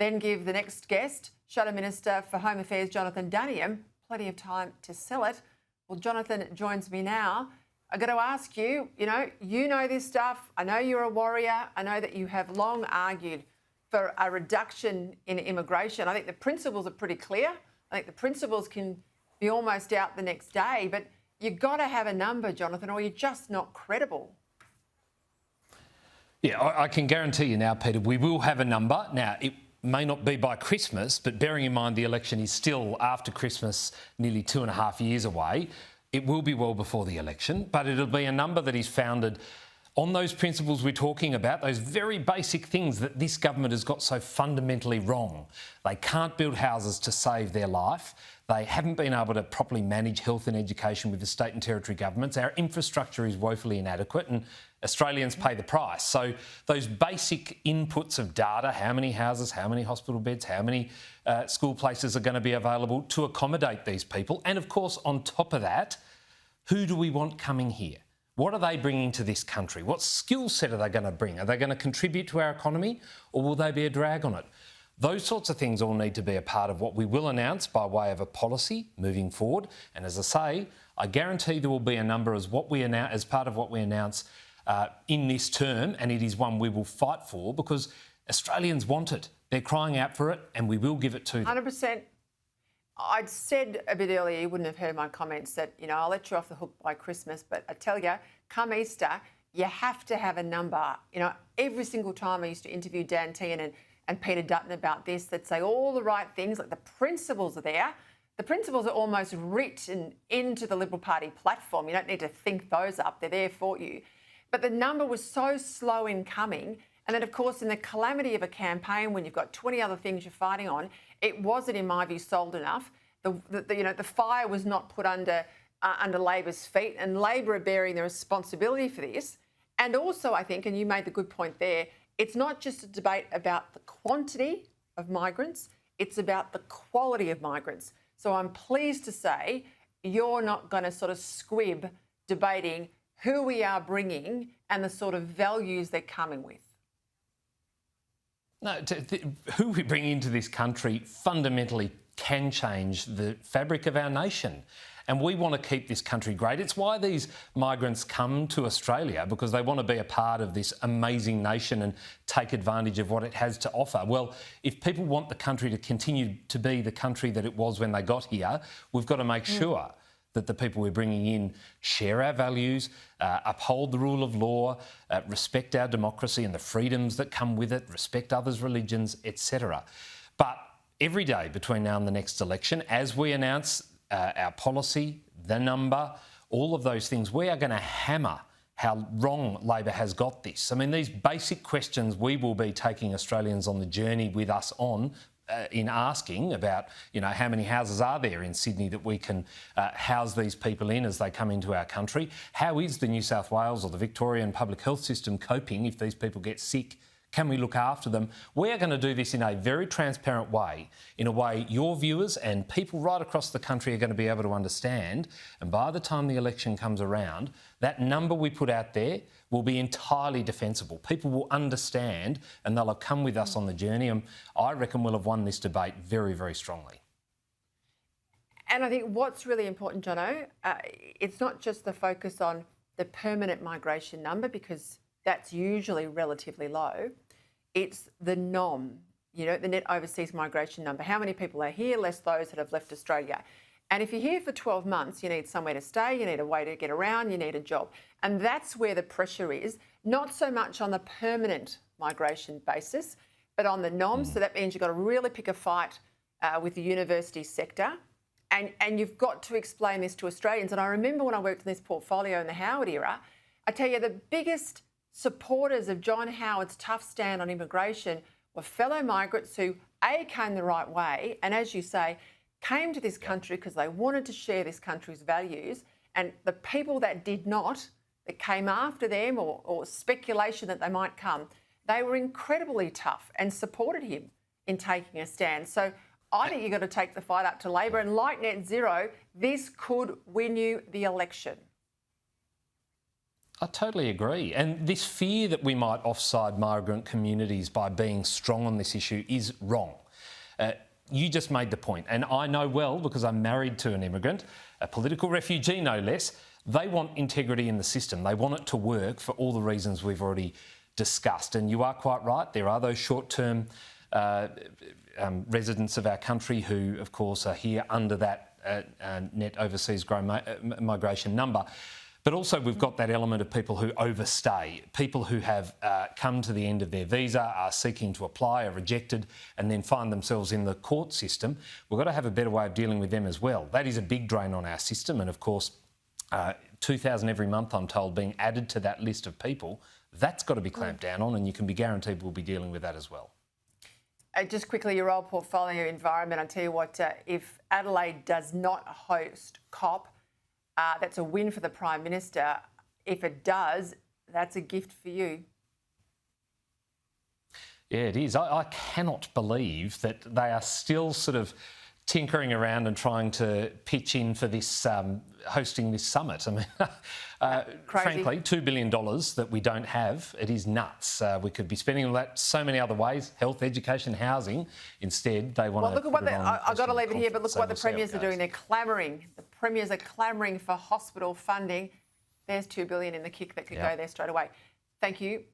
then give the next guest, Shadow Minister for Home Affairs, Jonathon Duniam, plenty of time to sell it. Well, Jonathon joins me now. I've got to ask you, you know this stuff. I know you're a warrior. I know that you have long argued for a reduction in immigration. I think the principles are pretty clear. I think the principles can be almost out the next day, but you've got to have a number, Jonathon, or you're just not credible. Yeah, I can guarantee you now, Peter, we will have a number. Now, it may not be by Christmas, but bearing in mind the election is still after Christmas, nearly 2.5 years away, it will be well before the election, but it'll be a number that is founded on those principles we're talking about, those very basic things that this government has got so fundamentally wrong. They can't build houses to save their life. They haven't been able to properly manage health and education with the state and territory governments. Our infrastructure is woefully inadequate and Australians pay the price. So those basic inputs of data, how many houses, how many hospital beds, how many school places are going to be available to accommodate these people. And of course, on top of that, who do we want coming here? What are they bringing to this country? What skill set are they going to bring? Are they going to contribute to our economy or will they be a drag on it? Those sorts of things all need to be a part of what we will announce by way of a policy moving forward. And as I say, I guarantee there will be a number as part of what we announce in this term, and it is one we will fight for because Australians want it. They're crying out for it and we will give it to them. 100%. I'd said a bit earlier, you wouldn't have heard my comments, that, I'll let you off the hook by Christmas, but I tell you, come Easter, you have to have a number. Every single time I used to interview Dan Tehan and Peter Dutton about this, that say all the right things, like the principles are there. The principles are almost written into the Liberal Party platform. You don't need to think those up. They're there for you. But the number was so slow in coming. And then, of course, in the calamity of a campaign, when you've got 20 other things you're fighting on, it wasn't, in my view, sold enough. The fire was not put under Labor's feet, and Labor are bearing the responsibility for this. And also, I think, and you made the good point there, it's not just a debate about the quantity of migrants, it's about the quality of migrants. So I'm pleased to say you're not going to sort of squib debating who we are bringing and the sort of values they're coming with. No, who we bring into this country fundamentally can change the fabric of our nation. And we want to keep this country great. It's why these migrants come to Australia, because they want to be a part of this amazing nation and take advantage of what it has to offer. Well, if people want the country to continue to be the country that it was when they got here, we've got to make sure that the people we're bringing in share our values, uphold the rule of law, respect our democracy and the freedoms that come with it, respect others' religions, etc. But every day between now and the next election, as we announce our policy, the number, all of those things, we are going to hammer how wrong Labor has got this. I mean, these basic questions we will be taking Australians on the journey with us on in asking about, how many houses are there in Sydney that we can house these people in as they come into our country? How is the New South Wales or the Victorian public health system coping if these people get sick? Can we look after them? We are going to do this in a very transparent way, in a way your viewers and people right across the country are going to be able to understand. And by the time the election comes around, that number we put out there will be entirely defensible. People will understand and they'll have come with us on the journey. And I reckon we'll have won this debate very, very strongly. And I think what's really important, Jono, it's not just the focus on the permanent migration number, because that's usually relatively low. It's the NOM, the net overseas migration number. How many people are here, less those that have left Australia. And if you're here for 12 months, you need somewhere to stay, you need a way to get around, you need a job. And that's where the pressure is, not so much on the permanent migration basis, but on the NOM. So that means you've got to really pick a fight with the university sector. And you've got to explain this to Australians. And I remember when I worked in this portfolio in the Howard era, I tell you, the biggest supporters of John Howard's tough stand on immigration were fellow migrants who, A, came the right way, and as you say, came to this country because they wanted to share this country's values, and the people that did not, that came after them or speculation that they might come, they were incredibly tough and supported him in taking a stand. So I think you've got to take the fight up to Labor, and like net zero, this could win you the election. I totally agree. And this fear that we might offside migrant communities by being strong on this issue is wrong. You just made the point, and I know well because I'm married to an immigrant, a political refugee no less. They want integrity in the system. They want it to work for all the reasons we've already discussed. And you are quite right. There are those short-term residents of our country who, of course, are here under that net overseas migration number. But also we've got that element of people who overstay, people who have come to the end of their visa, are seeking to apply, are rejected, and then find themselves in the court system. We've got to have a better way of dealing with them as well. That is a big drain on our system, and of course 2,000 every month, I'm told, being added to that list of people. That's got to be clamped down on, and you can be guaranteed we'll be dealing with that as well. Just quickly, your old portfolio environment, I'll tell you what, if Adelaide does not host COP, that's a win for the Prime Minister. If it does, that's a gift for you. Yeah, it is. I cannot believe that they are still sort of tinkering around and trying to pitch in for this hosting this summit. I mean, frankly, $2 billion that we don't have, it is nuts. We could be spending all that so many other ways, health, education, housing. Instead, they want to... Well, look at what I've got to leave it here, but look what the premiers are doing. They're clamouring. The premiers are clamouring for hospital funding. There's $2 billion in the kick that could go there straight away. Thank you.